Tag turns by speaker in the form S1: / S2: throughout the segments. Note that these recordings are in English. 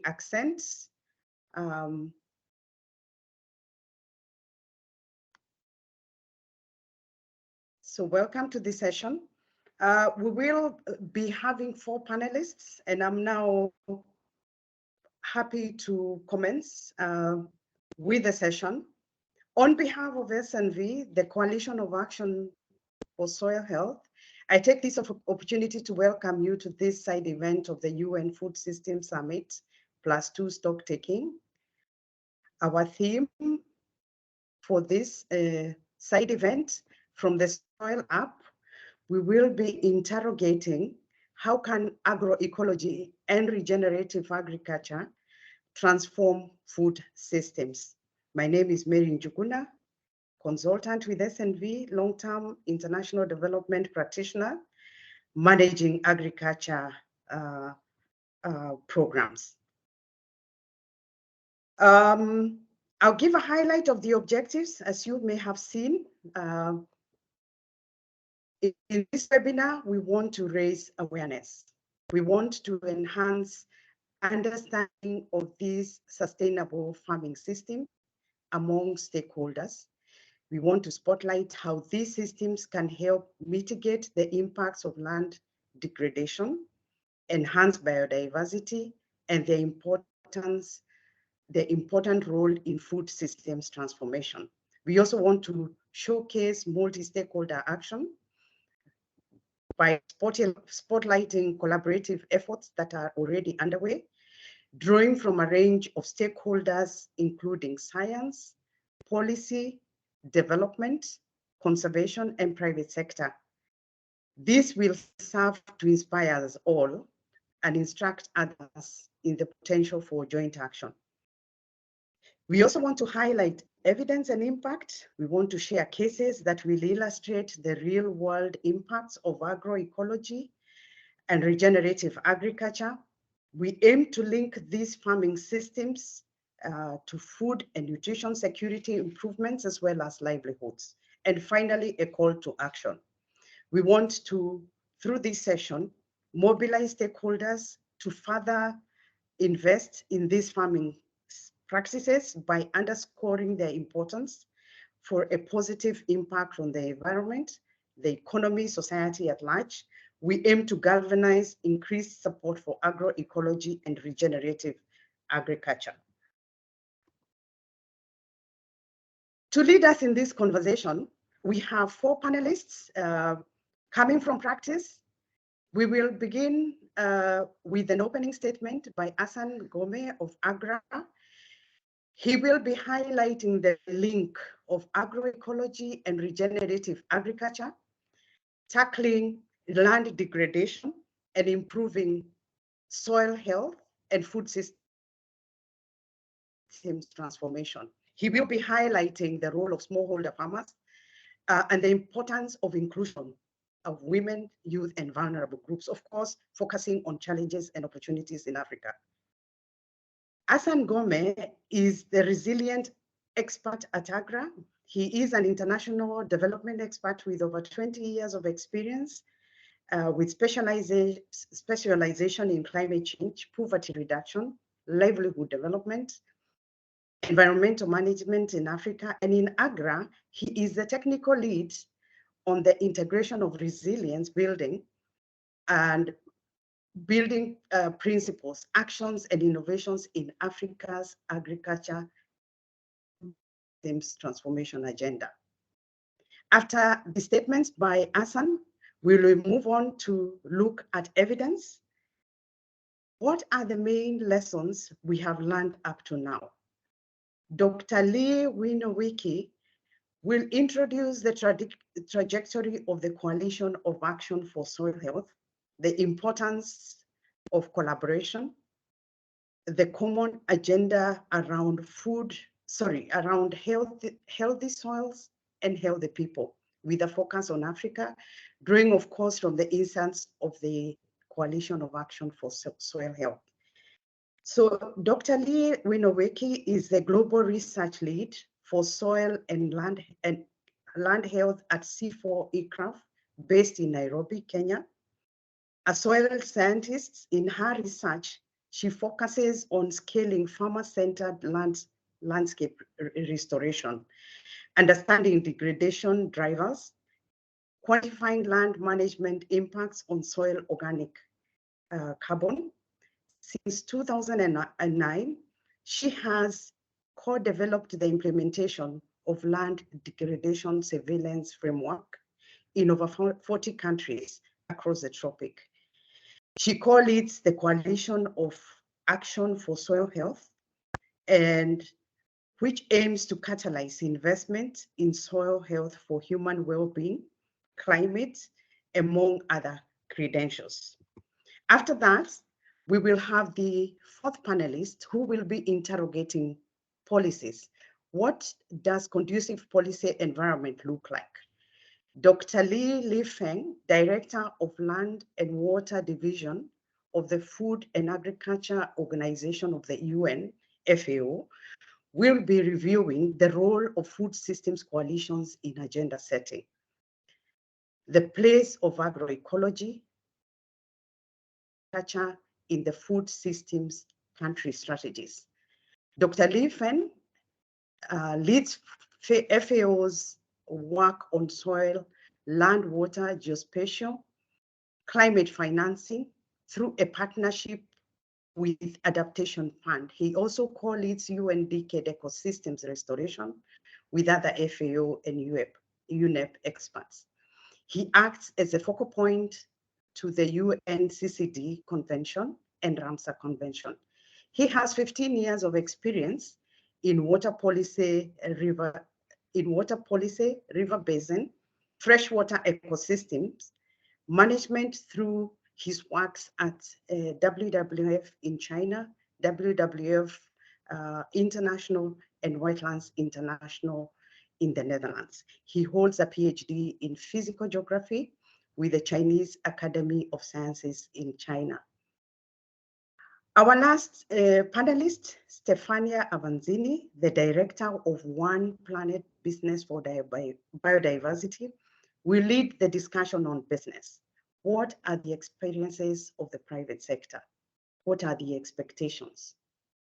S1: accents. So welcome to this session. We will be having 4 panelists, and I'm now happy to commence with the session. On behalf of SNV, the Coalition of Action for Soil Health, I take this opportunity to welcome you to this side event of the UN Food System Summit +2 stock taking. Our theme for this side event, from the soil up, we will be interrogating how can agroecology and regenerative agriculture transform food systems. My name is Mary Njuguna, consultant with SNV, long-term international development practitioner, managing agriculture programs. I'll give a highlight of the objectives, as you may have seen. In this webinar, we want to raise awareness. We want to enhance understanding of this sustainable farming system among stakeholders. We want to spotlight how these systems can help mitigate the impacts of land degradation, enhance biodiversity, and the important role in food systems transformation. We also want to showcase multi-stakeholder action by spotlighting collaborative efforts that are already underway, drawing from a range of stakeholders, including science, policy, development, conservation, and private sector. This will serve to inspire us all and instruct others in the potential for joint action. We also want to highlight evidence and impact. We want to share cases that will illustrate the real-world impacts of agroecology and regenerative agriculture. We aim to link these farming systems to food and nutrition security improvements, as well as livelihoods. And finally, a call to action. We want to, through this session, mobilize stakeholders to further invest in these farming practices by underscoring their importance for a positive impact on the environment, the economy, society at large. We aim to galvanize increased support for agroecology and regenerative agriculture. To lead us in this conversation, we have 4 panelists coming from practice. We will begin with an opening statement by Hassan Gome of AGRA. He will be highlighting the link of agroecology and regenerative agriculture, tackling land degradation and improving soil health and food systems transformation. He will be highlighting the role of smallholder farmers and the importance of inclusion of women, youth, and vulnerable groups, of course, focusing on challenges and opportunities in Africa. Hassan Gome is the resilient expert at AGRA. He is an international development expert with over 20 years of experience with specialization in climate change, poverty reduction, livelihood development, environmental management in Africa. And in AGRA, he is the technical lead on the integration of resilience building and building principles, actions, and innovations in Africa's agriculture transformation agenda. After the statements by Hassan, we will move on to look at evidence. What are the main lessons we have learned up to now? Dr. Lee Winowiki will introduce the trajectory of the Coalition of Action for Soil Health, the importance of collaboration, the common agenda around healthy soils and healthy people, with a focus on Africa, drawing, of course, from the instance of the Coalition of Action for Soil Health. So Dr. Lee Winowiki is the global research lead for soil and land health at C4 Aircraft, based in Nairobi, Kenya. A soil scientist, in her research, She focuses on scaling farmer-centered landscape restoration, understanding degradation drivers, quantifying land management impacts on soil organic carbon. Since 2009, she has co-developed the implementation of land degradation surveillance framework in over 40 countries across the tropic. She co-leads the Coalition of Action for Soil Health, and which aims to catalyze investment in soil health for human well-being, climate, among other credentials. After that, we will have the fourth panelist who will be interrogating policies. What does conducive policy environment look like? Dr. Li Feng, Director of Land and Water Division of the Food and Agriculture Organization of the UN, FAO, will be reviewing the role of food systems coalitions in agenda setting, the place of agroecology, in the food systems country strategies. Dr. Li Feng leads FAO's work on soil, land, water, geospatial, climate financing through a partnership with Adaptation Fund. He also co-leads UN Decade Ecosystems Restoration with other FAO and UNEP experts. He acts as a focal point to the UNCCD Convention and Ramsar Convention. He has 15 years of experience in water policy, river basin, freshwater ecosystems, management through his works at WWF in China, WWF International, and Wetlands International in the Netherlands. He holds a PhD in physical geography with the Chinese Academy of Sciences in China. Our last panelist, Stefania Avanzini, the director of One Planet Business for Biodiversity, will lead the discussion on business. What are the experiences of the private sector? What are the expectations?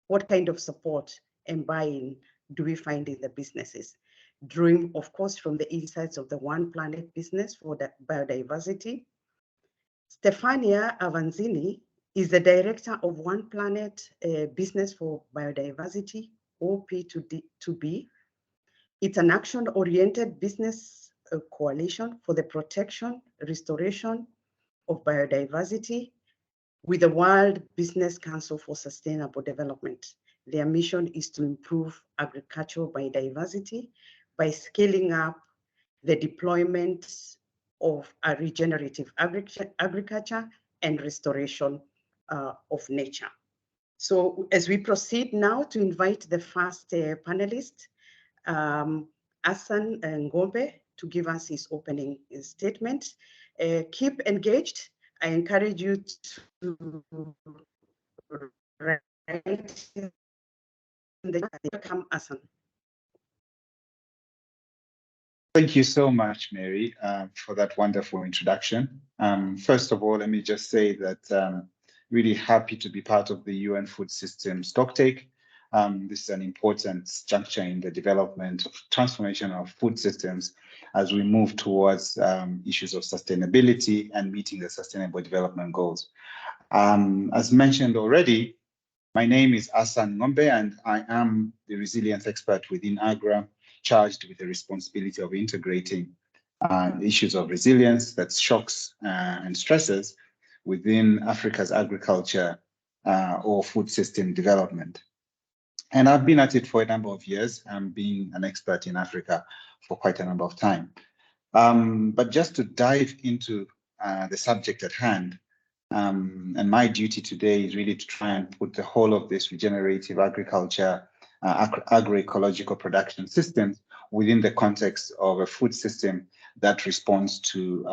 S1: What kind of support and buy-in do we find in the businesses? Drawing, of course, from the insights of the One Planet Business for the Biodiversity. Stefania Avanzini is the director of One Planet Business for Biodiversity, OP2B. It's an action-oriented business coalition for the protection, restoration of biodiversity with the World Business Council for Sustainable Development. Their mission is to improve agricultural biodiversity by scaling up the deployment of a regenerative agriculture and restoration of nature. So as we proceed now to invite the first panelist, Hassan Ngombe, to give us his opening statement. Keep engaged. I encourage you to write in the welcome, Hassan.
S2: Thank you so much, Mary, for that wonderful introduction. First of all, let me just say that really happy to be part of the UN Food Systems Stocktake. This is an important juncture in the development of transformation of food systems as we move towards issues of sustainability and meeting the Sustainable Development Goals. As mentioned already, my name is Hassan Ngombe, and I am the resilience expert within AGRA, charged with the responsibility of integrating issues of resilience, that's shocks and stresses, within Africa's agriculture or food system development. And I've been at it for a number of years, being an expert in Africa for quite a number of time. But just to dive into the subject at hand, and my duty today is really to try and put the whole of this regenerative agriculture, agroecological production systems within the context of a food system that responds to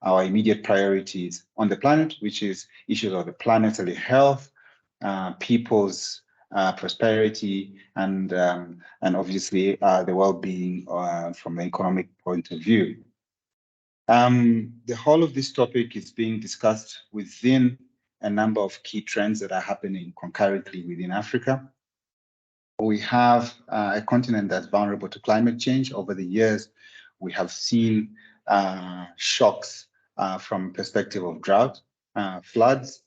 S2: our immediate priorities on the planet, which is issues of the planetary health, people's prosperity, and obviously the well-being from an economic point of view. The whole of this topic is being discussed within a number of key trends that are happening concurrently within Africa. We have a continent that's vulnerable to climate change. Over the years, we have seen shocks from perspective of drought, floods,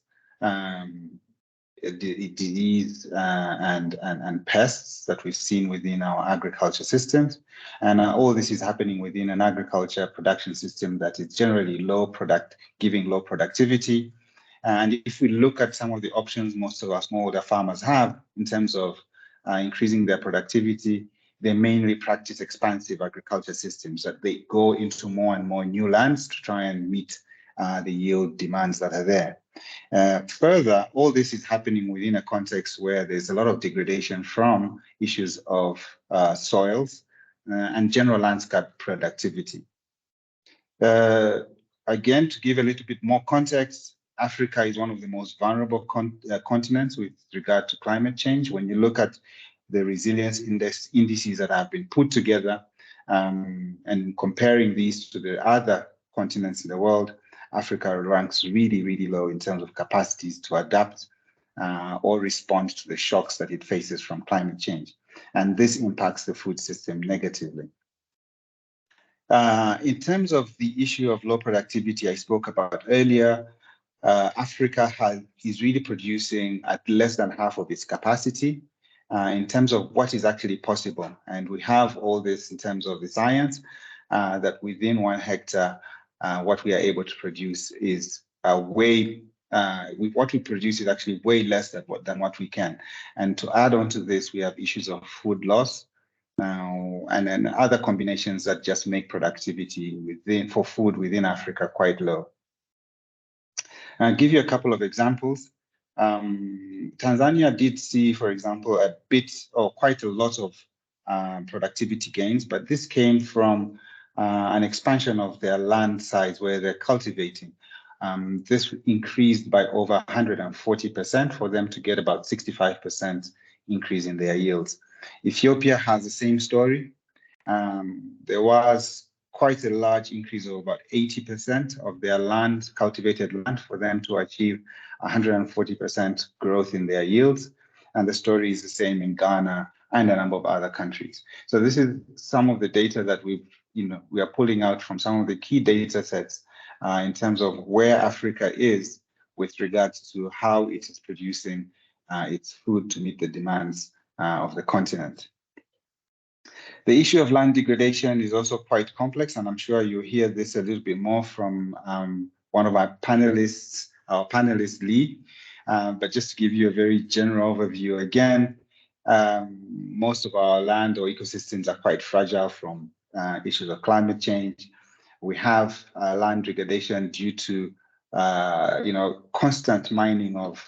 S2: disease, and pests that we've seen within our agriculture systems. And all this is happening within an agriculture production system that is generally giving low productivity. And if we look at some of the options most of our smallholder farmers have in terms of increasing their productivity, they mainly practice expansive agriculture systems that they go into more and more new lands to try and meet the yield demands that are there. Further, all this is happening within a context where there's a lot of degradation from issues of soils and general landscape productivity. Again, to give a little bit more context, Africa is one of the most vulnerable continents with regard to climate change. When you look at the resilience indices that have been put together and comparing these to the other continents in the world, Africa ranks really, really low in terms of capacities to adapt or respond to the shocks that it faces from climate change. And this impacts the food system negatively. In terms of the issue of low productivity I spoke about earlier, Africa is really producing at less than half of its capacity in terms of what is actually possible. And we have all this in terms of the science that within 1 hectare, what we are able to produce is what we produce is actually way less than what we can. And to add on to this, we have issues of food loss and then other combinations that just make productivity for food within Africa quite low. I'll give you a couple of examples. Tanzania did see, for example, a bit or quite a lot of productivity gains, but this came from an expansion of their land size where they're cultivating. This increased by over 140% for them to get about 65% increase in their yields. Ethiopia has the same story. There was quite a large increase of about 80% of their land, cultivated land, for them to achieve 140% growth in their yields. And the story is the same in Ghana and a number of other countries. So this is some of the data that we are pulling out from some of the key data sets in terms of where Africa is with regards to how it is producing its food to meet the demands of the continent. The issue of land degradation is also quite complex, and I'm sure you'll hear this a little bit more from one of our panelists, Lee. But just to give you a very general overview, again, most of our land or ecosystems are quite fragile from issues of climate change. We have land degradation due to constant mining of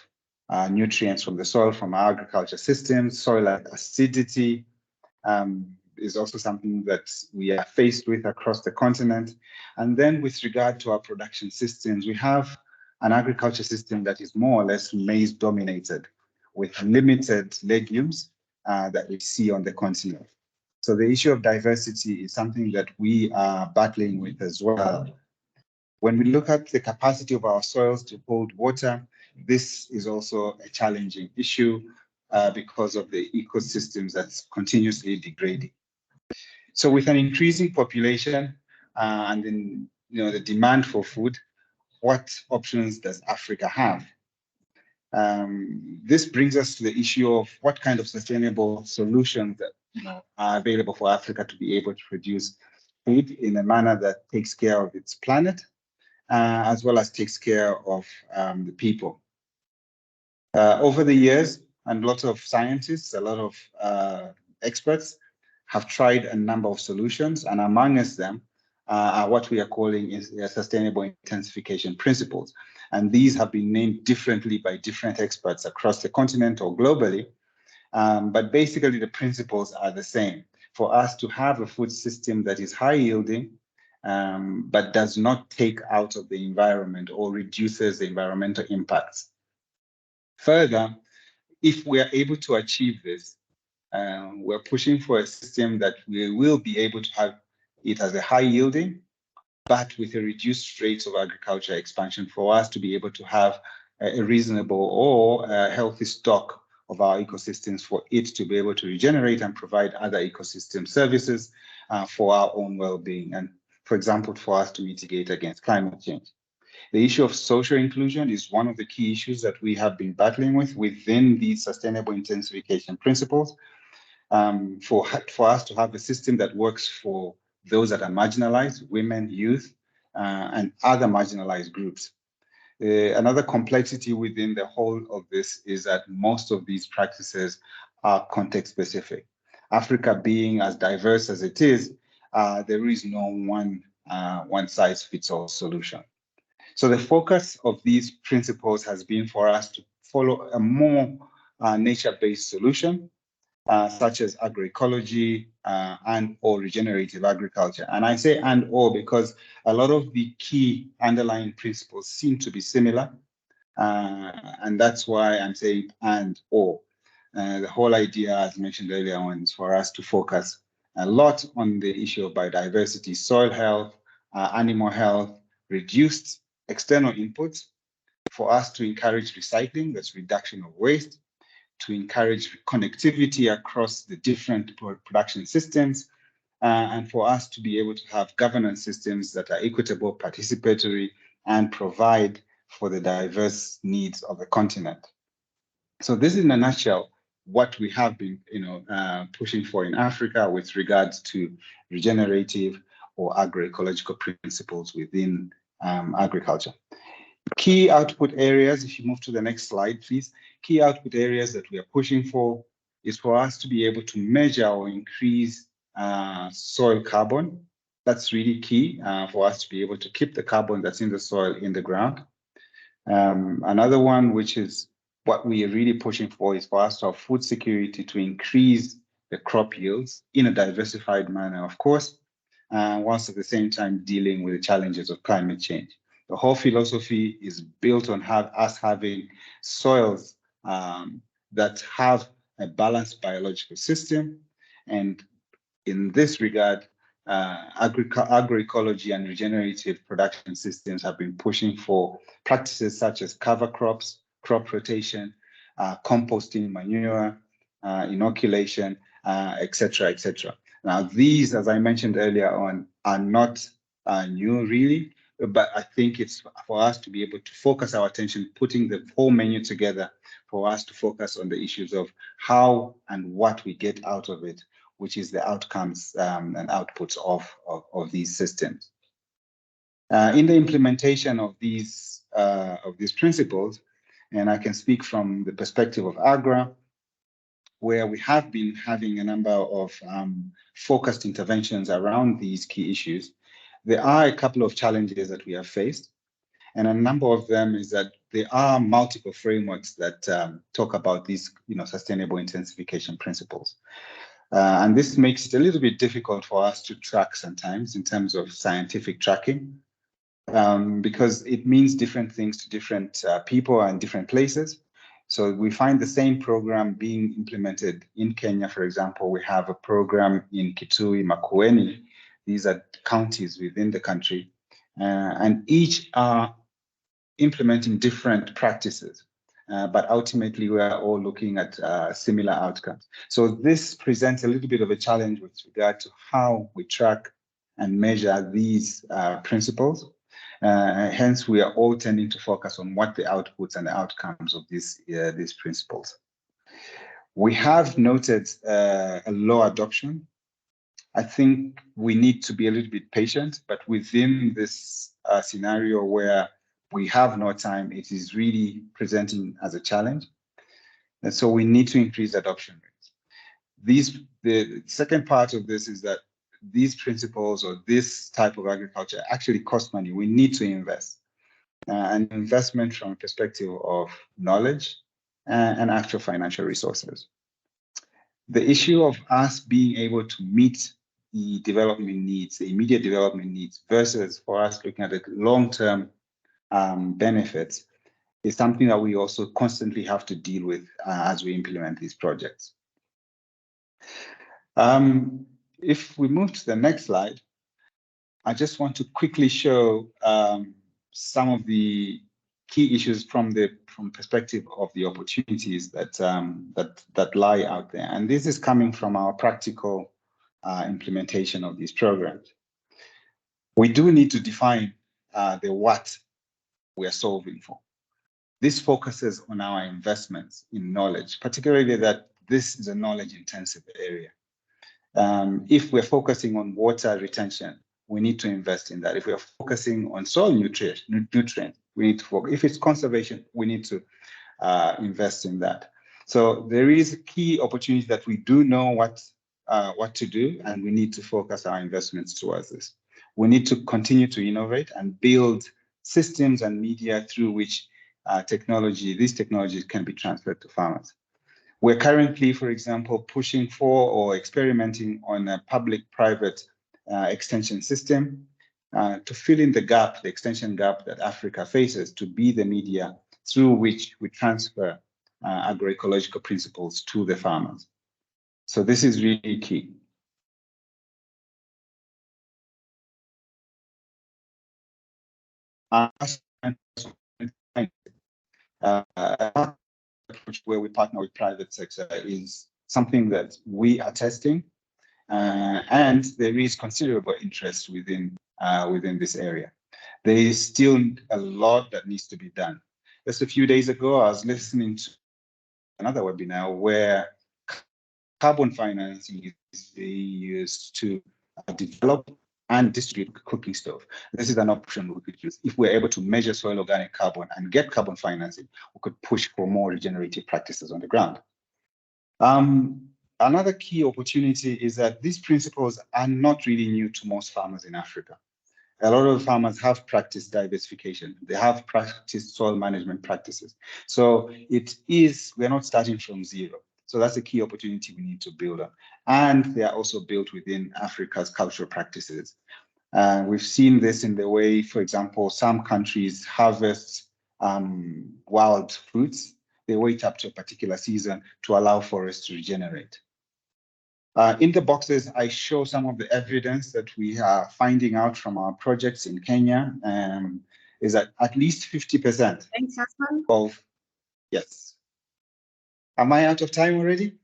S2: nutrients from the soil from our agriculture systems. Soil acidity is also something that we are faced with across the continent. And then with regard to our production systems, we have an agriculture system that is more or less maize dominated with limited legumes that we see on the continent. So the issue of diversity is something that we are battling with as well. When we look at the capacity of our soils to hold water, this is also a challenging issue because of the ecosystems that's continuously degrading. So with an increasing population and then the demand for food, what options does Africa have? This brings us to the issue of what kind of sustainable solutions that are available for Africa to be able to produce food in a manner that takes care of its planet, as well as takes care of the people. Over the years, and lots of scientists, a lot of experts have tried a number of solutions, and amongst them are what we are calling is sustainable intensification principles. And these have been named differently by different experts across the continent or globally. But basically, the principles are the same. For us to have a food system that is high yielding, but does not take out of the environment or reduces the environmental impacts. Further, if we are able to achieve this, we're pushing for a system that we will be able to have it as a high yielding, but with a reduced rates of agriculture expansion for us to be able to have a reasonable or a healthy stock of our ecosystems for it to be able to regenerate and provide other ecosystem services for our own well-being, and for example, for us to mitigate against climate change. The issue of social inclusion is one of the key issues that we have been battling with within these sustainable intensification principles. For us to have a system that works for those that are marginalized, women, youth, and other marginalized groups. Another complexity within the whole of this is that most of these practices are context specific. Africa being as diverse as it is, there is no one size fits all solution. So the focus of these principles has been for us to follow a more nature-based solution, such as agroecology and or regenerative agriculture. And I say and or because a lot of the key underlying principles seem to be similar. And that's why I'm saying and or. The whole idea, as mentioned earlier on, is for us to focus a lot on the issue of biodiversity, soil health, animal health, reduced external inputs, for us to encourage recycling, that's reduction of waste, to encourage connectivity across the different production systems, and for us to be able to have governance systems that are equitable, participatory, and provide for the diverse needs of the continent. So this is in a nutshell what we have been pushing for in Africa with regards to regenerative or agroecological principles within agriculture. Key output areas, if you move to the next slide, please. Key output areas that we are pushing for is for us to be able to measure or increase soil carbon. That's really key for us to be able to keep the carbon that's in the soil in the ground. Another one, which is what we are really pushing for, is for us to have food security, to increase the crop yields in a diversified manner, of course, whilst at the same time dealing with the challenges of climate change. The whole philosophy is built on us having soils that have a balanced biological system. And in this regard, agroecology and regenerative production systems have been pushing for practices such as cover crops, crop rotation, composting manure, inoculation, etc., etc. Now, these, as I mentioned earlier on, are not new really, but I think it's for us to be able to focus our attention, putting the whole menu together for us to focus on the issues of how and what we get out of it, which is the outcomes and outputs of these systems. In the implementation of these principles, and I can speak from the perspective of AGRA, where we have been having a number of focused interventions around these key issues, there are a couple of challenges that we have faced. And a number of them is that there are multiple frameworks that talk about these sustainable intensification principles. And this makes it a little bit difficult for us to track sometimes in terms of scientific tracking, because it means different things to different people and different places. So we find the same program being implemented in Kenya, for example. We have a program in Kitui, Makueni. These are counties within the country, and each are implementing different practices. But ultimately, we are all looking at similar outcomes. So this presents a little bit of a challenge with regard to how we track and measure these principles. Hence, we are all tending to focus on what the outputs and the outcomes of these principles. We have noted a low adoption. I think we need to be a little bit patient, but within this scenario where we have no time, it is really presenting as a challenge. And so we need to increase adoption rates. The second part of this is that these principles or this type of agriculture actually cost money. We need to invest. An investment from a perspective of knowledge and actual financial resources. The issue of us being able to meet the development needs, the immediate development needs, versus for us looking at the long-term benefits, is something that we also constantly have to deal with as we implement these projects. If we move to the next slide, I just want to quickly show some of the key issues from perspective of the opportunities that that lie out there. And this is coming from our practical implementation of these programs. We do need to define the what we are solving for. This focuses on our investments in knowledge, particularly that this is a knowledge-intensive area. If we're focusing on water retention, we need to invest in that. If we're focusing on soil nutrients, we need to focus. If it's conservation, we need to invest in that. So there is a key opportunity that we do know what to do, and we need to focus our investments towards this. We need to continue to innovate and build systems and media through which these technologies can be transferred to farmers. We're currently, for example, pushing for or experimenting on a public-private extension system to fill in the gap, the extension gap that Africa faces, to be the media through which we transfer agroecological principles to the farmers. So this is really key. Where we partner with private sector is something that we are testing, and there is considerable interest within this area. There is still a lot that needs to be done. Just a few days ago, I was listening to another webinar where carbon financing is used to develop and distribute cooking stove. This is an option we could use. If we're able to measure soil organic carbon and get carbon financing, we could push for more regenerative practices on the ground. Another key opportunity is that these principles are not really new to most farmers in Africa. A lot of farmers have practiced diversification. They have practiced soil management practices. So we're not starting from zero. So that's a key opportunity we need to build on. And they are also built within Africa's cultural practices. We've seen this in the way, for example, some countries harvest wild fruits. They wait up to a particular season to allow forests to regenerate. In the boxes, I show some of the evidence that we are finding out from our projects in Kenya, is that at least 50% of, yes. Am I out of time already?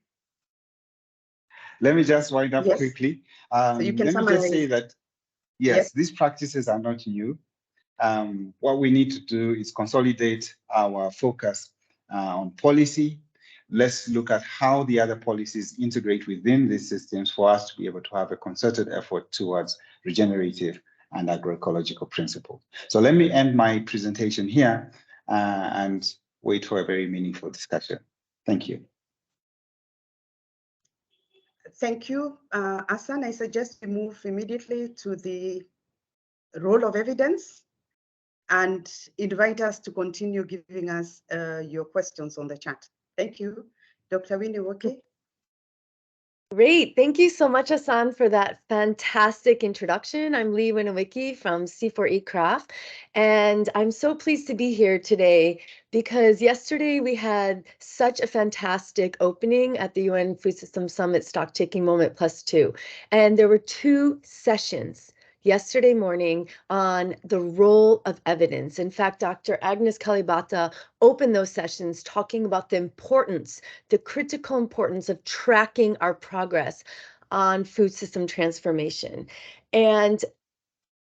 S2: Let me just wind up quickly.
S1: So you can
S2: let me just say that, yes, these practices are not new. What we need to do is consolidate our focus on policy. Let's look at how the other policies integrate within these systems for us to be able to have a concerted effort towards regenerative and agroecological principles. So let me end my presentation here and wait for a very meaningful discussion. Thank you.
S1: Thank you, Hassan. I suggest we move immediately to the role of evidence and invite us to continue giving us your questions on the chat. Thank you. Dr. Winnie-Woke.
S3: Great. Thank you so much, Hassan, for that fantastic introduction. I'm Lee Winnie-Woke from C4E Craft, and I'm so pleased to be here today because yesterday we had such a fantastic opening at the UN Food Systems Summit Stock Taking Moment +2, and there were 2 sessions yesterday morning on the role of evidence. In fact, Dr. Agnes Kalibata opened those sessions talking about the importance, the critical importance of tracking our progress on food system transformation. And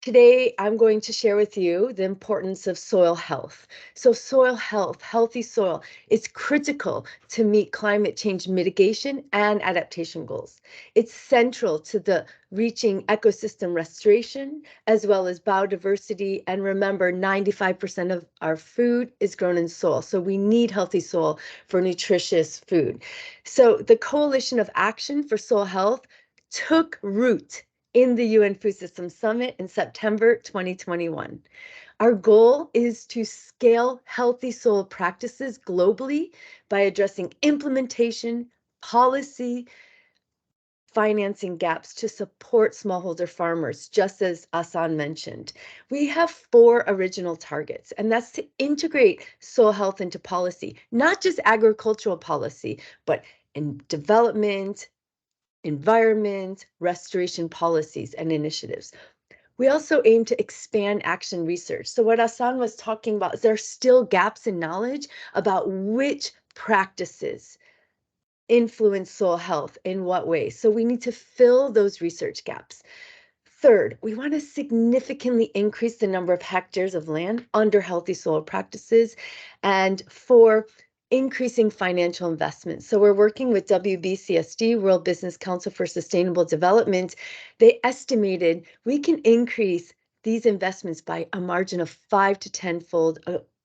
S3: today, I'm going to share with you the importance of soil health. So soil health, healthy soil, is critical to meet climate change mitigation and adaptation goals. It's central to the reaching ecosystem restoration, as well as biodiversity. And remember, 95% of our food is grown in soil. So we need healthy soil for nutritious food. So the Coalition of Action for Soil Health took root in the UN Food Systems Summit in September 2021. Our goal is to scale healthy soil practices globally by addressing implementation, policy, financing gaps to support smallholder farmers, just as Hassan mentioned. We have 4 original targets, and that's to integrate soil health into policy, not just agricultural policy, but in development, environment, restoration policies, and initiatives. We also aim to expand action research. So what Hassan was talking about is there are still gaps in knowledge about which practices influence soil health in what way. So we need to fill those research gaps. Third, we want to significantly increase the number of hectares of land under healthy soil practices. And for increasing financial investment. So we're working with WBCSD, World Business Council for Sustainable Development. They estimated we can increase these investments by a margin of 5 to 10-fold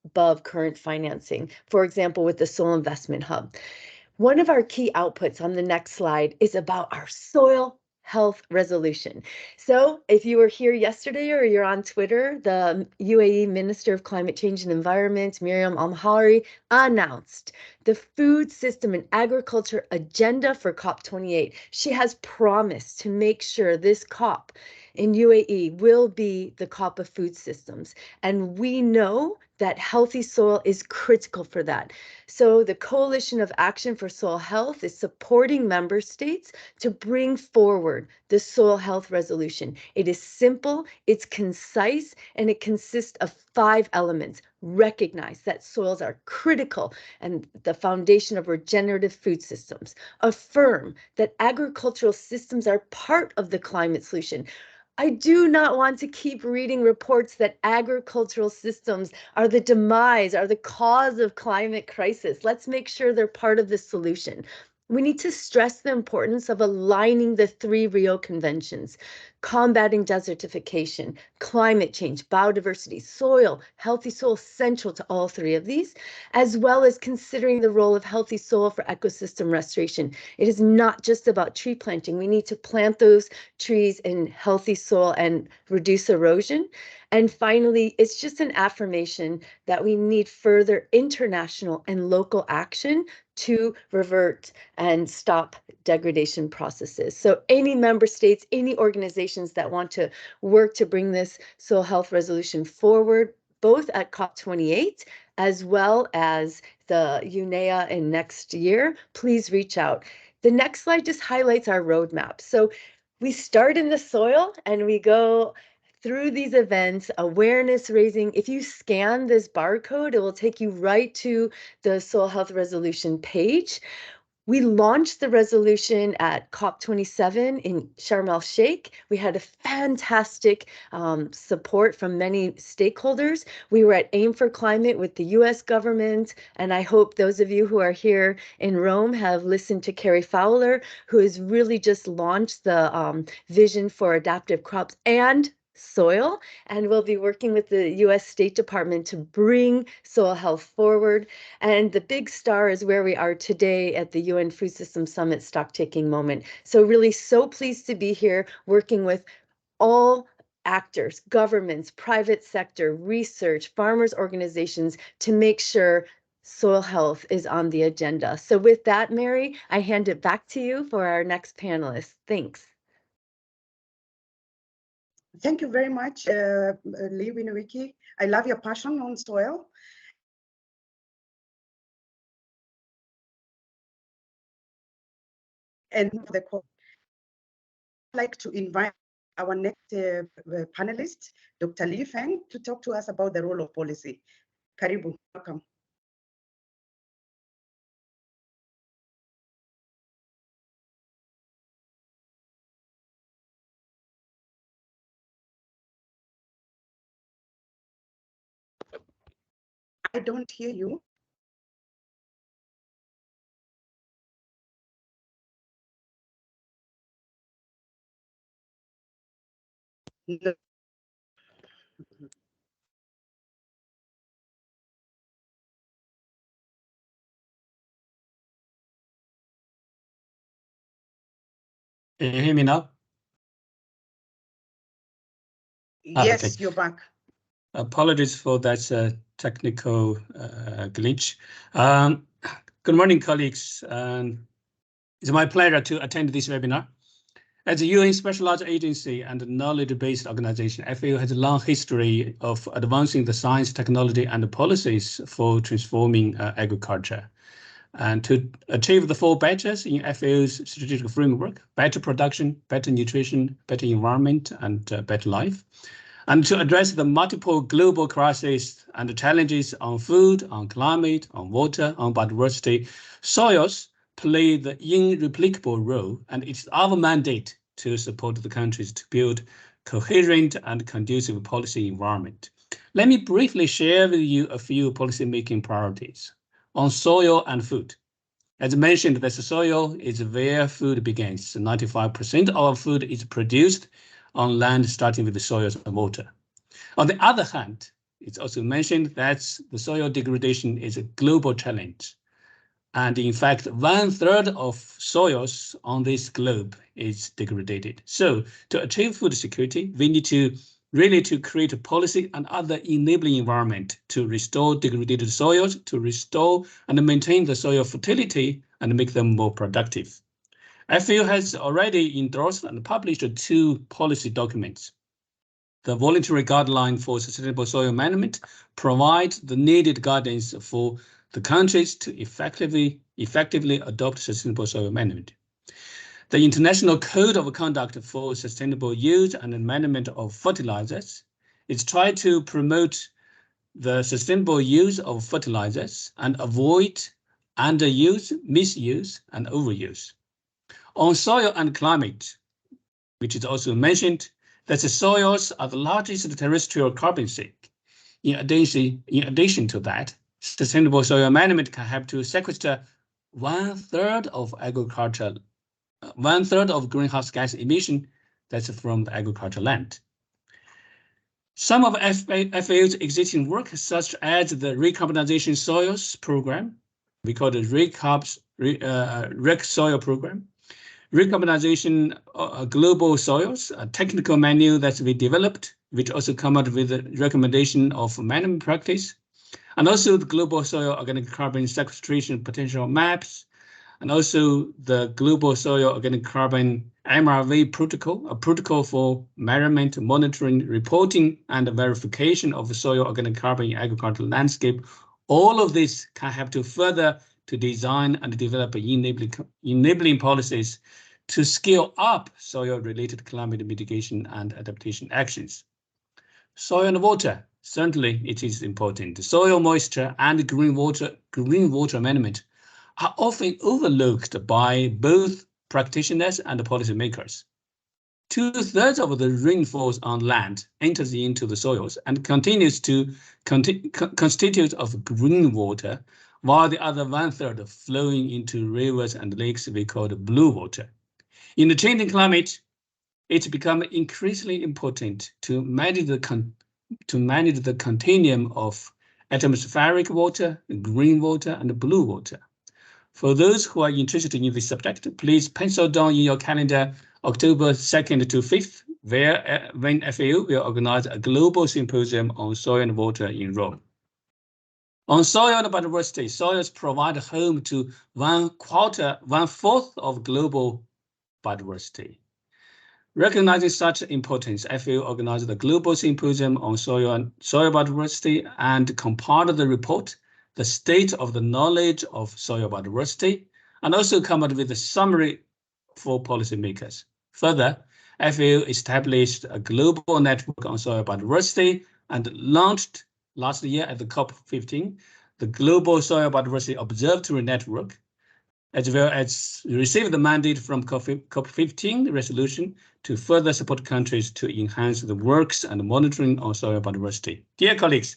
S3: above current financing, for example, with the Soil Investment Hub. One of our key outputs on the next slide is about our soil health resolution. So if you were here yesterday or you're on Twitter, the UAE Minister of Climate Change and Environment, Miriam Al-Mahari, announced the Food System and Agriculture Agenda for COP28. She has promised to make sure this COP in UAE will be the COP of food systems. And we know that healthy soil is critical for that. So the Coalition of Action for Soil Health is supporting member states to bring forward the soil health resolution. It is simple, it's concise, and it consists of 5 elements. Recognize that soils are critical and the foundation of regenerative food systems. Affirm that agricultural systems are part of the climate solution. I do not want to keep reading reports that agricultural systems are the demise, are the cause of climate crisis. Let's make sure they're part of the solution. We need to stress the importance of aligning the 3 Rio Conventions, combating desertification, climate change, biodiversity, soil, healthy soil, central to all 3 of these, as well as considering the role of healthy soil for ecosystem restoration. It is not just about tree planting. We need to plant those trees in healthy soil and reduce erosion. And finally, it's just an affirmation that we need further international and local action to revert and stop degradation processes. So any member states, any organizations that want to work to bring this soil health resolution forward, both at COP28 as well as the UNEA in next year, please reach out. The next slide just highlights our roadmap. So we start in the soil and we go through these events, awareness raising. If you scan this barcode, it will take you right to the soil health resolution page. We launched the resolution at COP27 in Sharm el-Sheikh. We had a fantastic support from many stakeholders. We were at Aim for Climate with the US government, and I hope those of you who are here in Rome have listened to Carrie Fowler, who has really just launched the Vision for Adaptive Crops and Soil, and we'll be working with the US State Department to bring soil health forward. And the big star is where we are today at the UN Food Systems Summit stock-taking moment. So really so pleased to be here working with all actors, governments, private sector, research, farmers organizations to make sure soil health is on the agenda. So with that, Mary, I hand it back to you for our next panelist. Thanks.
S1: Thank you very much, Lee Winowiki. I love your passion on soil. And the call, I'd like to invite our next panelist, Dr. Li Feng, to talk to us about the role of policy. Karibu, welcome. I don't hear you. No.
S4: Can you hear me now?
S1: Yes,
S4: okay.
S1: You're back.
S4: Apologies for that technical glitch. Good morning, colleagues. It's my pleasure to attend this webinar. As a UN specialized agency and knowledge-based organization, FAO has a long history of advancing the science, technology, and policies for transforming agriculture. And to achieve the 4 betters in FAO's strategic framework: better production, better nutrition, better environment, and better life. And to address the multiple global crises and the challenges on food, on climate, on water, on biodiversity, soils play the irreplicable role, and it's our mandate to support the countries to build coherent and conducive policy environment. Let me briefly share with you a few policy-making priorities on soil and food. As mentioned, the soil is where food begins. 95% of our food is produced on land, starting with the soils and water. On the other hand, it's also mentioned that the soil degradation is a global challenge. And in fact, 1/3 of soils on this globe is degraded. So to achieve food security, we need to really create a policy and other enabling environment to restore degraded soils, to restore and maintain the soil fertility and make them more productive. FAO has already endorsed and published 2 policy documents. The voluntary guideline for sustainable soil management provides the needed guidance for the countries to effectively adopt sustainable soil management. The International Code of Conduct for Sustainable Use and Management of Fertilizers is trying to promote the sustainable use of fertilizers and avoid underuse, misuse, and overuse. On soil and climate, which is also mentioned, that the soils are the largest terrestrial carbon sink. In addition to that, sustainable soil management can help to sequester 1/3 of agriculture, 1/3 of greenhouse gas emission that's from the agricultural land. Some of FAO's existing work, such as the recarbonization soils program, we call it REC soil program, recarbonization global soils, a technical manual that we developed, which also come out with a recommendation of management practice, and also the global soil organic carbon sequestration potential maps, and also the global soil organic carbon MRV protocol, a protocol for measurement, monitoring, reporting, and verification of soil organic carbon in agricultural landscape. All of this can help to further to design and develop enabling policies to scale up soil-related climate mitigation and adaptation actions. Soil and water, certainly it is important. Soil moisture and green water management are often overlooked by both practitioners and policymakers. 2/3 of the rainfall on land enters into the soils and continues to constitute of green water, while the other 1/3 flowing into rivers and lakes we call blue water. In the changing climate, it's become increasingly important to manage the continuum of atmospheric water, green water, and blue water. For those who are interested in this subject, please pencil down in your calendar October 2nd to 5th, when FAO will organize a global symposium on soil and water in Rome. On soil and biodiversity, soils provide a home to 1/4 of global biodiversity. Recognizing such importance, FAO organized a global symposium on soil biodiversity and compiled the report, The State of the Knowledge of Soil Biodiversity, and also come up with a summary for policymakers. Further, FAO established a global network on soil biodiversity and launched last year at the COP15, the Global Soil Biodiversity Observatory Network, as well as received the mandate from COP15 resolution to further support countries to enhance the works and monitoring on soil biodiversity. Dear colleagues,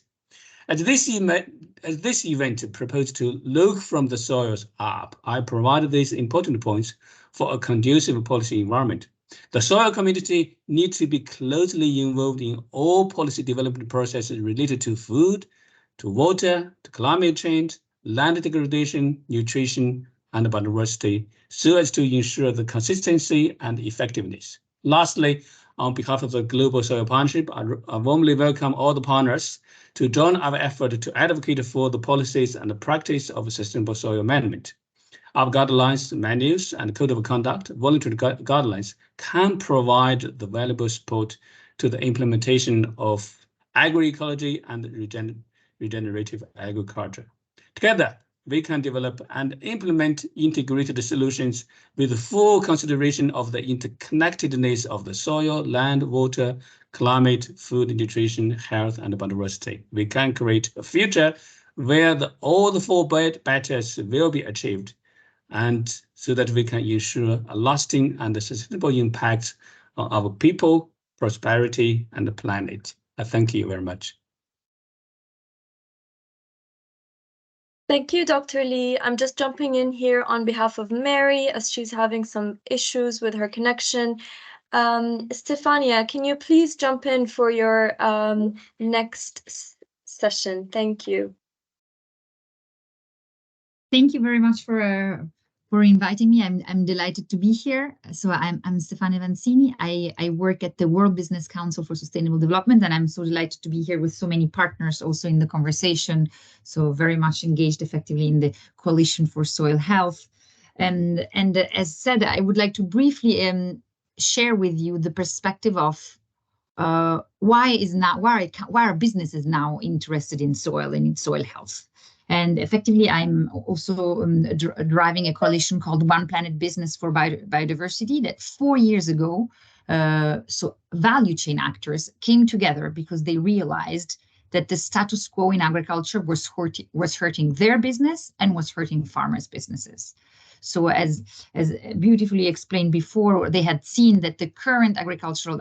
S4: as this event proposed to look from the soils up, I provided these important points for a conducive policy environment. The soil community needs to be closely involved in all policy development processes related to food, to water, to climate change, land degradation, nutrition, and biodiversity, so as to ensure the consistency and effectiveness. Lastly, on behalf of the Global Soil Partnership, I warmly welcome all the partners to join our effort to advocate for the policies and the practice of sustainable soil management. Our guidelines, manuals, and code of conduct, voluntary guidelines can provide the valuable support to the implementation of agroecology and regenerative agriculture. Together, we can develop and implement integrated solutions with full consideration of the interconnectedness of the soil, land, water, climate, food, nutrition, health, and biodiversity. We can create a future where all the four betters will be achieved, and so that we can ensure a lasting and sustainable impact on our people, prosperity, and the planet. I thank you very much.
S5: Thank you, Dr. Lee. I'm just jumping in here on behalf of Mary, as she's having some issues with her connection. Stefania, can you please jump in for your next session? Thank you.
S6: Thank you very much for inviting me. I'm delighted to be here. So I'm Stefania Vanzini. I work at the World Business Council for Sustainable Development, and I'm so delighted to be here with so many partners also in the conversation. So very much engaged effectively in the Coalition for Soil Health. And as said, I would like to briefly share with you the perspective of why are businesses now interested in soil and in soil health. And effectively, I'm also driving a coalition called One Planet Business for Biodiversity that 4 years ago, so value chain actors came together because they realized that the status quo in agriculture was hurting their business and was hurting farmers' businesses. So as beautifully explained before, they had seen that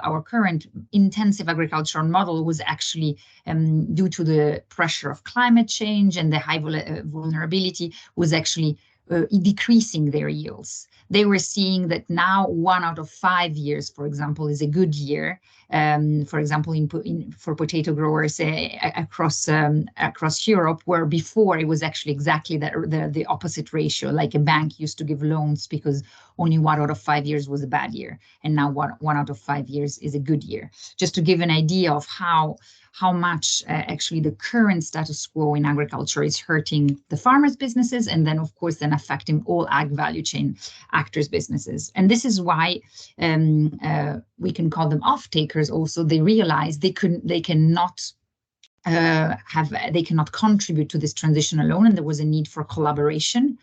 S6: our current intensive agricultural model was actually due to the pressure of climate change and the high vulnerability was actually decreasing their yields. They were seeing that now 1 out of 5 years, for example, is a good year. For example, for potato growers across Europe, where before it was actually exactly the opposite ratio, like a bank used to give loans because only 1 out of 5 years was a bad year, and now 1 out of 5 years is a good year. Just to give an idea of how much actually the current status quo in agriculture is hurting the farmers' businesses, and then of course then affecting all ag value chain actors' businesses. And this is why we can call them off-takers also. They realize they cannot contribute to this transition alone, and there was a need for collaboration.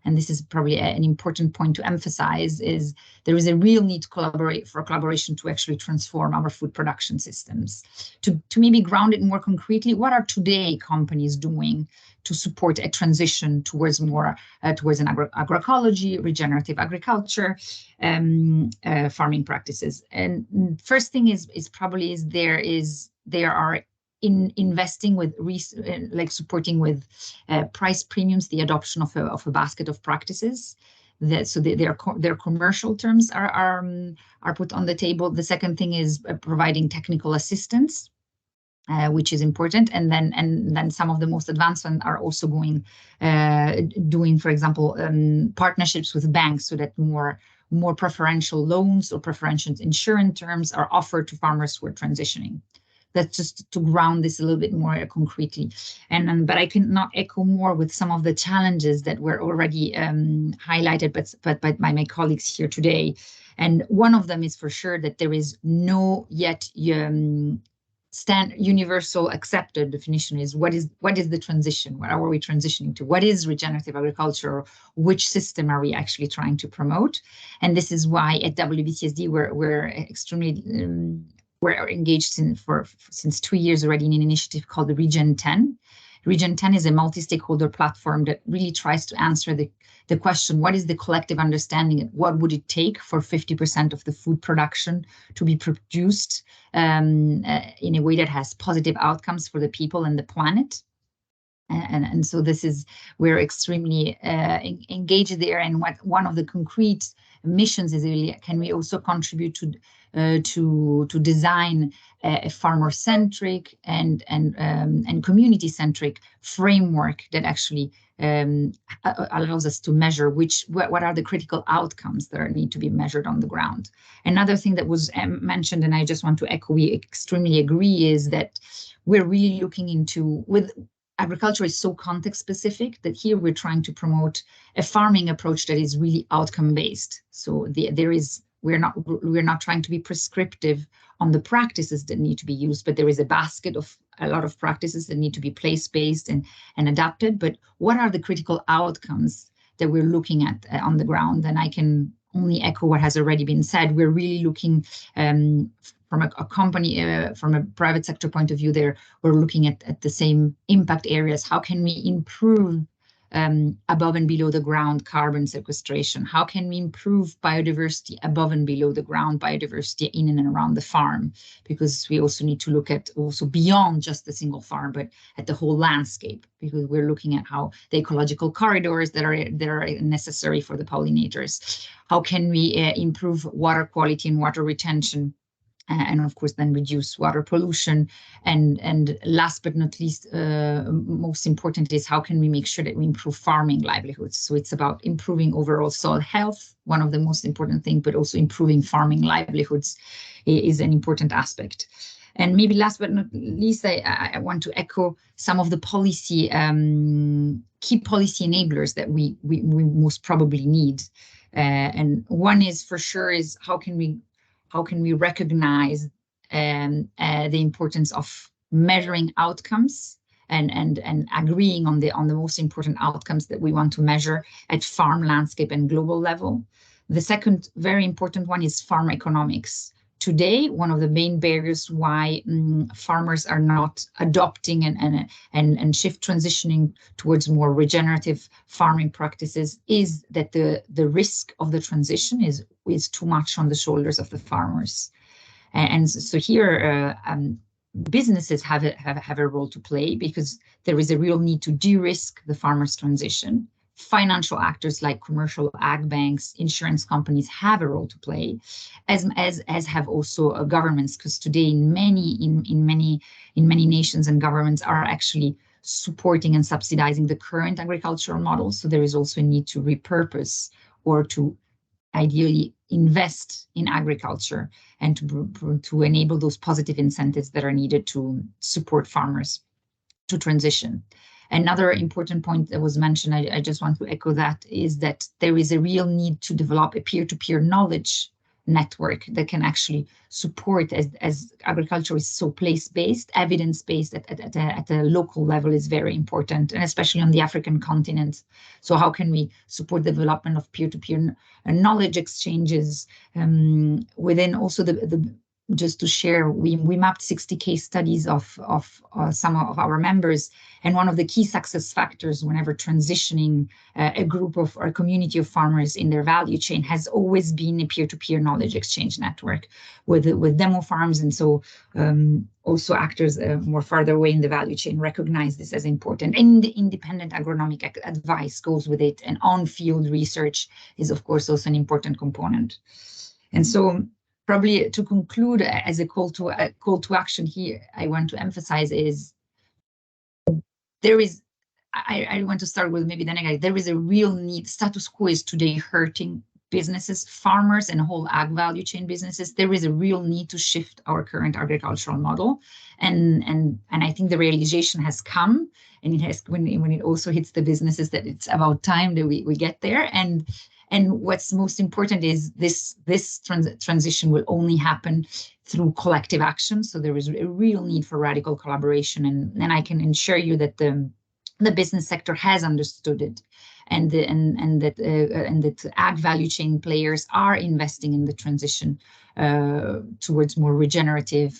S6: And this is probably an important point to emphasize, is there is a real need for collaboration to actually transform our food production systems. To maybe ground it more concretely, what are today companies doing to support a transition towards an agroecology, regenerative agriculture, farming practices? And first thing they are investing with supporting with price premiums, the adoption of a basket of practices. So their commercial terms are put on the table. The second thing is providing technical assistance, which is important, and then some of the most advanced ones are also doing, for example, partnerships with banks, so that more preferential loans or preferential insurance terms are offered to farmers who are transitioning. That's just to ground this a little bit more concretely. But I cannot echo more with some of the challenges that were already highlighted but by my colleagues here today. And one of them is for sure that there is no yet universal accepted definition is what is the transition? What are we transitioning to? What is regenerative agriculture? Which system are we actually trying to promote? And this is why at WBCSD we're extremely we're engaged since 2 years already in an initiative called the Regen 10. Regen 10 is a multi-stakeholder platform that really tries to answer the question, what is the collective understanding? What would it take for 50% of the food production to be produced in a way that has positive outcomes for the people and the planet? And so we're extremely engaged there. And one of the concrete missions is really, can we also contribute to design a farmer-centric and community-centric framework that actually allows us to measure what are the critical outcomes that need to be measured on the ground. Another thing that was mentioned, and I just want to echo, we extremely agree, is that we're really looking into, agriculture is so context specific that here we're trying to promote a farming approach that is really outcome based. So we're not trying to be prescriptive on the practices that need to be used, but there is a basket of a lot of practices that need to be place-based and adapted, but what are the critical outcomes that we're looking at on the ground? And I can only echo what has already been said. We're really looking from a company, from a private sector point of view there, we're looking at the same impact areas. How can we improve above and below the ground carbon sequestration? How can we improve biodiversity above and below the ground biodiversity in and around the farm? Because we also need to look at also beyond just the single farm, but at the whole landscape, because we're looking at how the ecological corridors that are necessary for the pollinators. How can we improve water quality and water retention? And of course, then reduce water pollution. And last but not least, most important is how can we make sure that we improve farming livelihoods? So it's about improving overall soil health, one of the most important things, but also improving farming livelihoods is an important aspect. And maybe last but not least, I want to echo some of the policy, key policy enablers that we most probably need. And one is for sure is how can we recognize the importance of measuring outcomes and agreeing on the most important outcomes that we want to measure at farm, landscape, and global level. The second very important one is farm economics. Today, one of the main barriers why farmers are not adopting and shift transitioning towards more regenerative farming practices is that the risk of the transition is too much on the shoulders of the farmers. And so here, businesses have a role to play because there is a real need to de-risk the farmers' transition. Financial actors like commercial ag banks, insurance companies have a role to play, as have also governments, because today in many nations and governments are actually supporting and subsidizing the current agricultural model. So there is also a need to repurpose or to ideally invest in agriculture and to enable those positive incentives that are needed to support farmers to transition. Another important point that was mentioned, I just want to echo that, is that there is a real need to develop a peer-to-peer knowledge network that can actually support, as agriculture is so place-based, evidence-based at a local level is very important, and especially on the African continent. So how can we support the development of peer-to-peer knowledge exchanges within also just to share, we mapped 60 case studies of some of our members, and one of the key success factors whenever transitioning a group of or a community of farmers in their value chain has always been a peer-to-peer knowledge exchange network with demo farms, and so also actors more farther away in the value chain recognize this as important. And the independent agronomic advice goes with it, and on-field research is of course also an important component. And so probably to conclude, as a call to action here, I want to emphasize is I want to start with maybe the negative. There is a real need. Status quo is today hurting businesses, farmers, and whole ag value chain businesses. There is a real need to shift our current agricultural model, and I think the realization has come, and it has when it also hits the businesses that it's about time that we get there. And what's most important is this transition will only happen through collective action. So there is a real need for radical collaboration, and I can assure you that the business sector has understood it, and that ag value chain players are investing in the transition towards more regenerative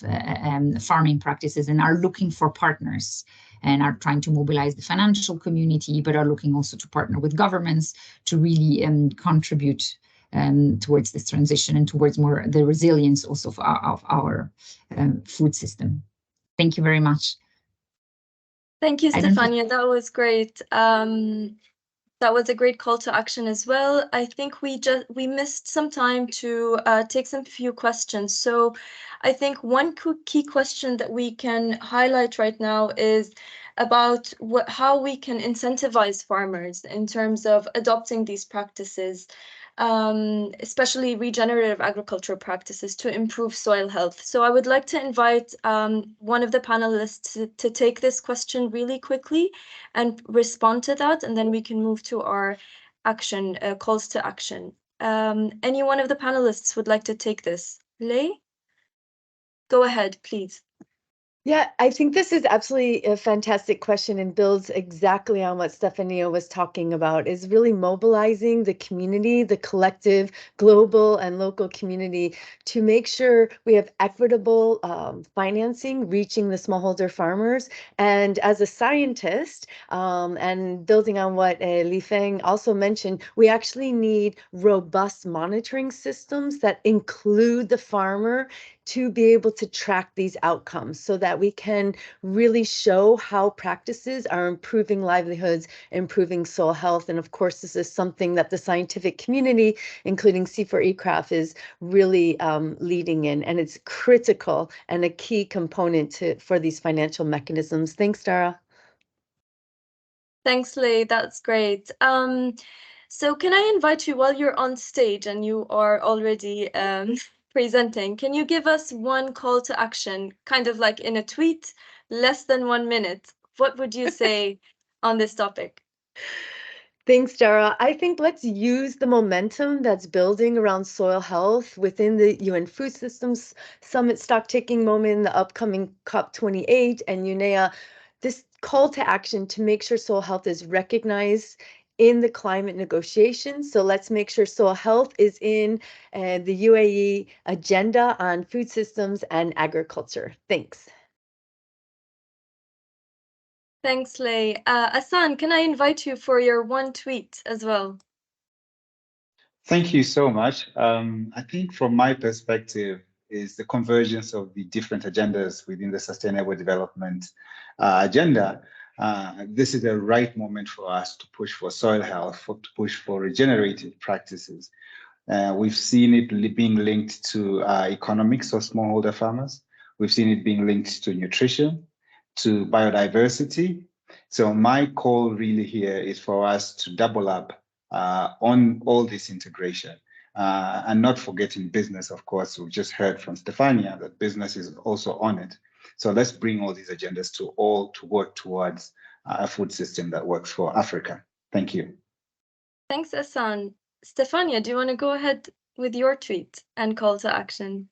S6: farming practices, and are looking for partners, and are trying to mobilize the financial community, but are looking also to partner with governments to really contribute towards this transition and towards more the resilience also of our food system. Thank you very much.
S5: Thank you, Stefania. That was great. That was a great call to action as well. I think we missed some time to take some few questions. So I think one key question that we can highlight right now is about how we can incentivize farmers in terms of adopting these practices, especially regenerative agricultural practices, to improve soil health. So I would like to invite one of the panelists to take this question really quickly and respond to that, and then we can move to our action calls to action. Any one of the panelists would like to take this? Lei? Go ahead, please.
S3: Yeah, I think this is absolutely a fantastic question and builds exactly on what Stefania was talking about, is really mobilizing the community, the collective, global and local community to make sure we have equitable financing reaching the smallholder farmers. And as a scientist, and building on what Li Feng also mentioned, we actually need robust monitoring systems that include the farmer to be able to track these outcomes so that we can really show how practices are improving livelihoods, improving soil health. And of course, this is something that the scientific community, including C4ECRAF, is really leading in, and it's critical and a key component for these financial mechanisms. Thanks, Dara.
S5: Thanks, Lei. That's great. So can I invite you, while you're on stage and you are already presenting, can you give us one call to action, kind of like in a tweet, less than 1 minute? What would you say on this topic?
S3: Thanks, Dara. I think let's use the momentum that's building around soil health within the UN Food Systems Summit stock taking moment in the upcoming COP28 and UNEA, this call to action to make sure soil health is recognized in the climate negotiations. So let's make sure soil health is in the UAE agenda on food systems and agriculture. Thanks.
S5: Thanks, Lei. Hassan, can I invite you for your one tweet as well?
S2: Thank you so much. I think from my perspective is the convergence of the different agendas within the Sustainable Development Agenda. This is the right moment for us to push for soil health, to push for regenerative practices. We've seen it being linked to economics of smallholder farmers. We've seen it being linked to nutrition, to biodiversity. So my call really here is for us to double up on all this integration, and not forgetting business. Of course, we've just heard from Stefania that business is also on it. So let's bring all these agendas to work towards a food system that works for Africa. Thank you.
S5: Thanks, Hassan. Stefania, do you want to go ahead with your tweet and call to action?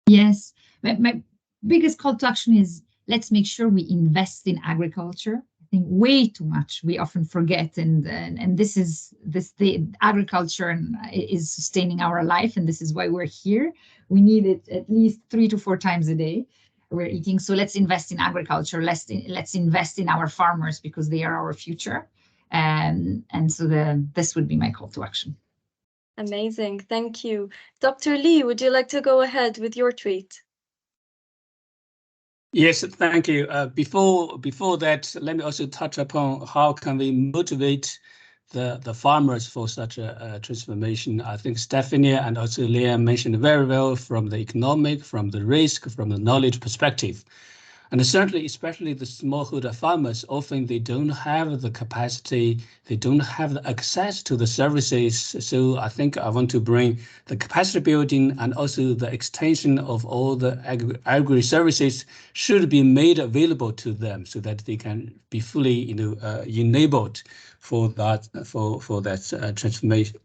S6: Yes, my biggest call to action is let's make sure we invest in agriculture. I think way too much we often forget, and the agriculture is sustaining our life, and this is why we're here. We need it at least 3 to 4 times a day. We're eating, so let's invest in agriculture. Let's invest in our farmers because they are our future, and so this would be my call to action.
S5: Amazing, thank you. Dr. Li, would you like to go ahead with your tweet?
S4: Yes, thank you. Before that, let me also touch upon how can we motivate the farmers for such a transformation. I think Stefania and also Leah mentioned very well from the economic, from the risk, from the knowledge perspective. And certainly, especially the smallholder farmers, often they don't have the capacity, they don't have the access to the services. So I think I want to bring the capacity building and also the extension of all the agri services should be made available to them so that they can be fully, enabled for that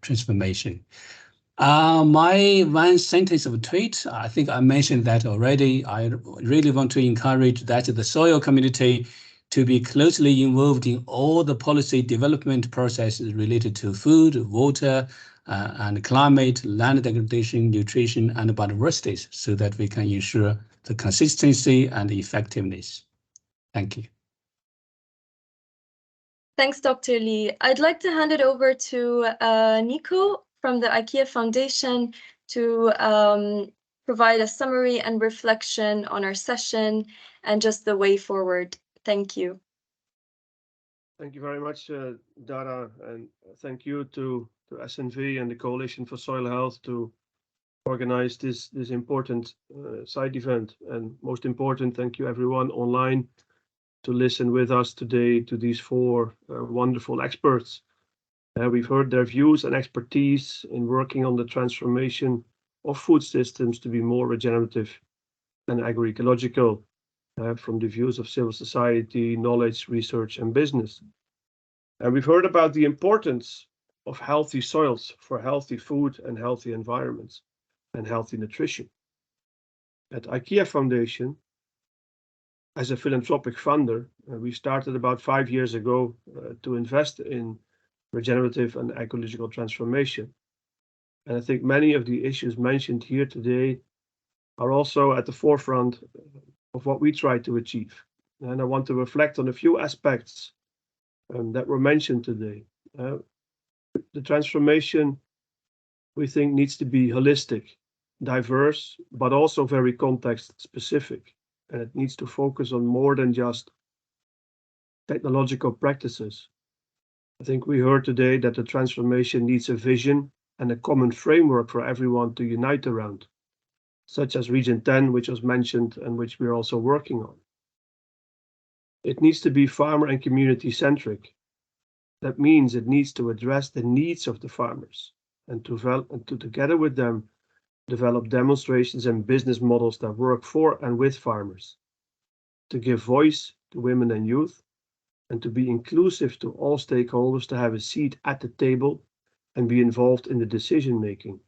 S4: transformation. My one sentence of tweet, I think I mentioned that already. I really want to encourage that the soil community to be closely involved in all the policy development processes related to food, water, and climate, land degradation, nutrition, and biodiversity, so that we can ensure the consistency and effectiveness. Thank you.
S5: Thanks, Dr. Li. I'd like to hand it over to Nico from the IKEA Foundation to provide a summary and reflection on our session and just the way forward. Thank you.
S7: Thank you very much, Dara, and thank you to SNV and the Coalition for Soil Health to organize this important side event. And most important, thank you everyone online to listen with us today to these 4 wonderful experts. We've heard their views and expertise in working on the transformation of food systems to be more regenerative and agroecological, from the views of civil society, knowledge, research, and business. And we've heard about the importance of healthy soils for healthy food and healthy environments and healthy nutrition. At IKEA Foundation, as a philanthropic funder, we started about 5 years ago to invest in regenerative and ecological transformation. And I think many of the issues mentioned here today are also at the forefront of what we try to achieve. And I want to reflect on a few aspects that were mentioned today. The transformation, we think, needs to be holistic, diverse, but also very context specific. And it needs to focus on more than just technological practices. I think we heard today that the transformation needs a vision and a common framework for everyone to unite around, such as Region 10, which was mentioned and which we're also working on. It needs to be farmer and community centric. That means it needs to address the needs of the farmers and to together with them develop demonstrations and business models that work for and with farmers, to give voice to women and youth, and to be inclusive to all stakeholders to have a seat at the table and be involved in the decision making.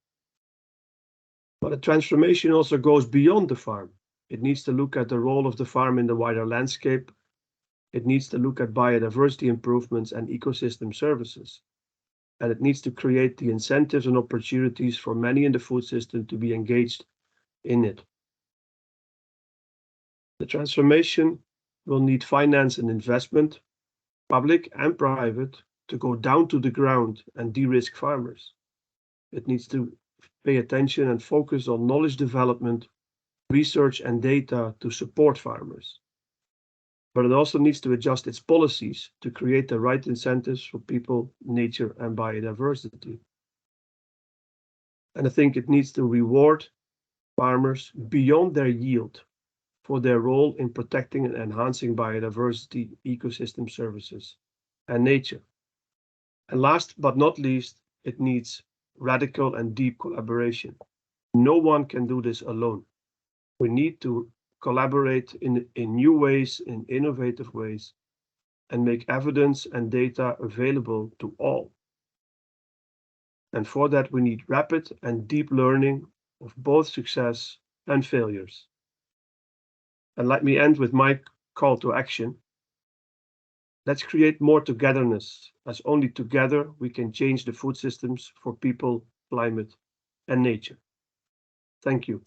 S7: But the transformation also goes beyond the farm. It needs to look at the role of the farm in the wider landscape. It needs to look at biodiversity improvements and ecosystem services. And it needs to create the incentives and opportunities for many in the food system to be engaged in it. The transformation will need finance and investment, public and private, to go down to the ground and de-risk farmers. It needs to pay attention and focus on knowledge development, research and data to support farmers. But it also needs to adjust its policies to create the right incentives for people, nature, and biodiversity. And I think it needs to reward farmers beyond their yield for their role in protecting and enhancing biodiversity, ecosystem services, and nature. And last but not least, it needs radical and deep collaboration. No one can do this alone. We need to collaborate in new ways, in innovative ways, and make evidence and data available to all. And for that, we need rapid and deep learning of both success and failures. And let me end with my call to action. Let's create more togetherness, as only together we can change the food systems for people, climate, and nature. Thank you.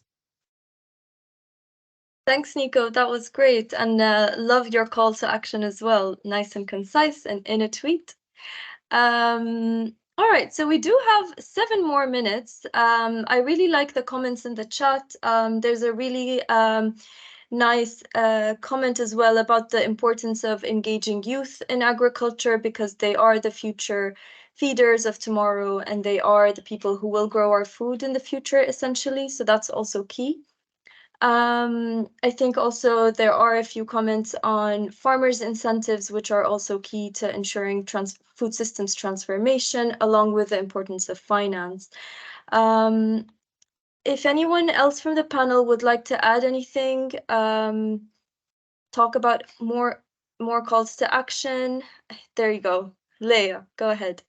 S5: Thanks, Nico. That was great. And love your call to action as well. Nice and concise and in a tweet. All right, so we do have 7 more minutes. I really like the comments in the chat. There's a really nice comment as well about the importance of engaging youth in agriculture, because they are the future feeders of tomorrow and they are the people who will grow our food in the future, essentially. So that's also key. I think also there are a few comments on farmers' incentives, which are also key to ensuring food systems transformation, along with the importance of finance. If anyone else from the panel would like to add anything, talk about more calls to action, there you go. Leah, go ahead.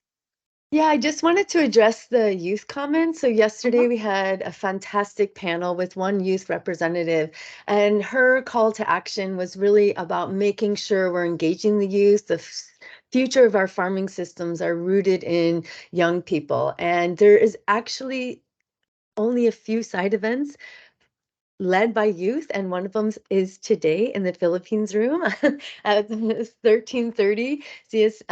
S3: Yeah, I just wanted to address the youth comments. So yesterday we had a fantastic panel with one youth representative, and her call to action was really about making sure we're engaging the youth. The future of our farming systems are rooted in young people, and there is actually only a few side events led by youth, and one of them is today in the Philippines room at 13:30 CS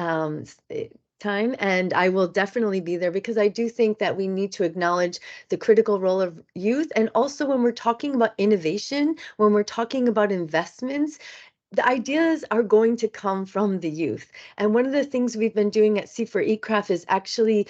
S3: time, and I will definitely be there because I do think that we need to acknowledge the critical role of youth. And also when we're talking about innovation, when we're talking about investments, the ideas are going to come from the youth. And one of the things we've been doing at C4E-Craft is actually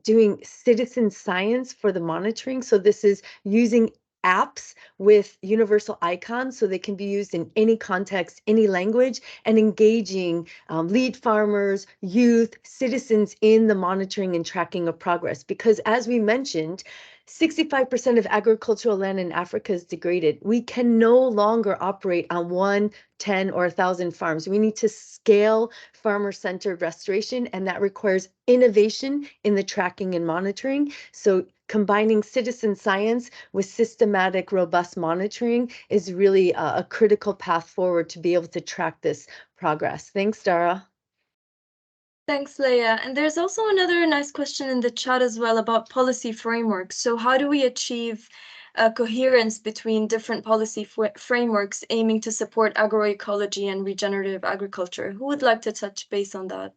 S3: doing citizen science for the monitoring. So this is using apps with universal icons so they can be used in any context, any language, and engaging lead farmers, youth, citizens in the monitoring and tracking of progress. Because as we mentioned, 65% of agricultural land in Africa is degraded. We can no longer operate on 1, 10, or 1,000 farms. We need to scale farmer-centered restoration, and that requires innovation in the tracking and monitoring. So combining citizen science with systematic, robust monitoring is really a critical path forward to be able to track this progress. Thanks, Dara.
S5: Thanks, Leah. And there's also another nice question in the chat as well about policy frameworks. So how do we achieve coherence between different policy frameworks aiming to support agroecology and regenerative agriculture? Who would like to touch base on that?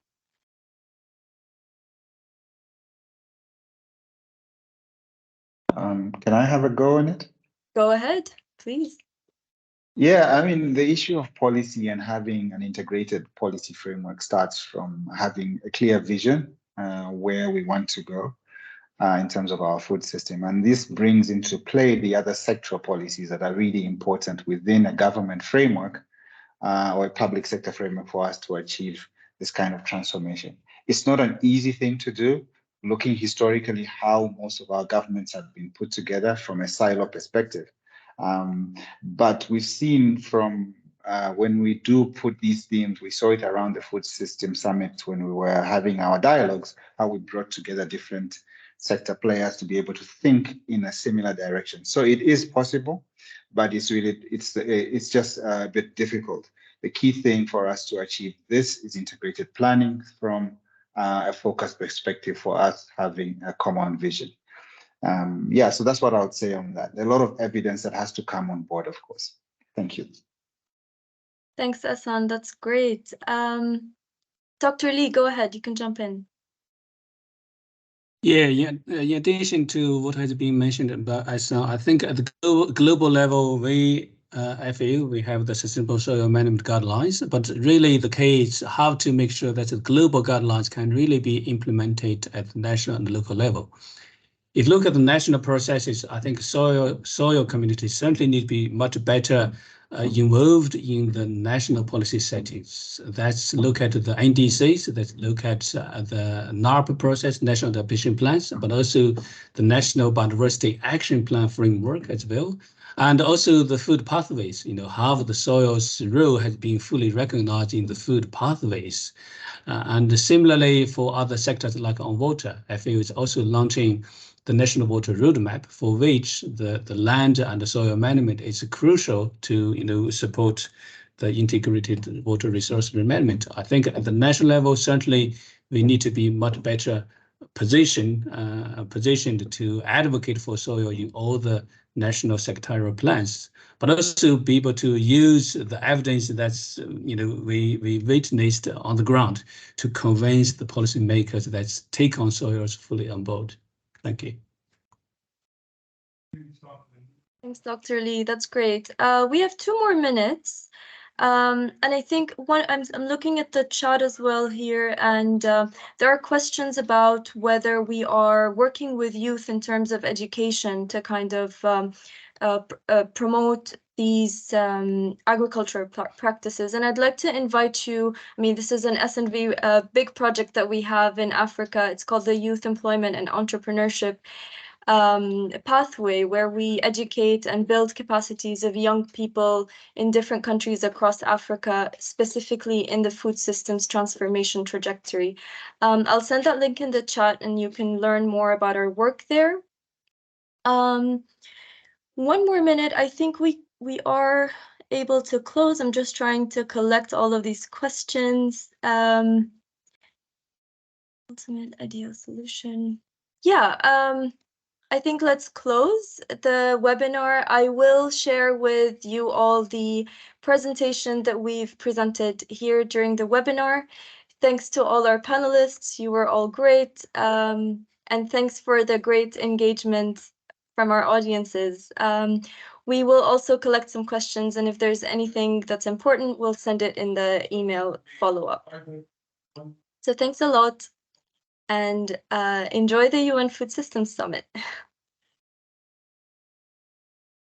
S2: Can I have a go on it?
S5: Go ahead, please.
S2: Yeah, I mean, the issue of policy and having an integrated policy framework starts from having a clear vision where we want to go in terms of our food system. And this brings into play the other sectoral policies that are really important within a government framework or a public sector framework for us to achieve this kind of transformation. It's not an easy thing to do, looking historically how most of our governments have been put together from a silo perspective. But we've seen from when we do put these themes, we saw it around the Food System Summit when we were having our dialogues, how we brought together different sector players to be able to think in a similar direction. So it is possible, but it's just a bit difficult. The key thing for us to achieve this is integrated planning from a focused perspective for us having a common vision. Yeah, so that's what I would say on that. A lot of evidence that has to come on board, of course. Thank you.
S5: Thanks, Asan. That's great. Dr. Lee, go ahead. You can jump in.
S4: Yeah. In addition to what has been mentioned about Asan, I think at the global level, we FAO, we have the Sustainable Soil Management Guidelines, but really the key is how to make sure that the global guidelines can really be implemented at the national and local level. If you look at the national processes, I think soil communities certainly need to be much better involved in the national policy settings. Let's look at the NDCs, let's look at the NARP process, National Adaptation Plans, but also the National Biodiversity Action Plan framework as well. And also the food pathways, how the soil's role has been fully recognized in the food pathways. And similarly for other sectors like on water, FAO is also launching the National Water Roadmap, for which the land and the soil management is crucial to support the integrated water resource management. I think at the national level, certainly we need to be much better positioned to advocate for soil in all the national sectorial plans, but also be able to use the evidence that's we witnessed on the ground to convince the policymakers that take on soils fully on board. Thank you.
S5: Thanks, Dr. Lee. That's great. We have 2 more minutes. And I think I'm looking at the chat as well here, and there are questions about whether we are working with youth in terms of education to kind of promote these agricultural practices. And I'd like to invite you, this is an SNV big project that we have in Africa. It's called the Youth Employment and Entrepreneurship pathway, where we educate and build capacities of young people in different countries across Africa, specifically in the food systems transformation trajectory. I'll send that link in the chat and you can learn more about our work there. 1 more minute. I think we are able to close. I'm just trying to collect all of these questions. Ultimate ideal solution. Yeah. I think let's close the webinar. I will share with you all the presentation that we've presented here during the webinar. Thanks to all our panelists. You were all great. And thanks for the great engagement from our audiences. We will also collect some questions, and if there's anything that's important, we'll send it in the email follow-up. So thanks a lot. And enjoy the UN Food Systems Summit.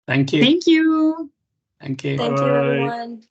S4: Thank you.
S6: Thank you.
S4: Thank you.
S5: Thank you, everyone.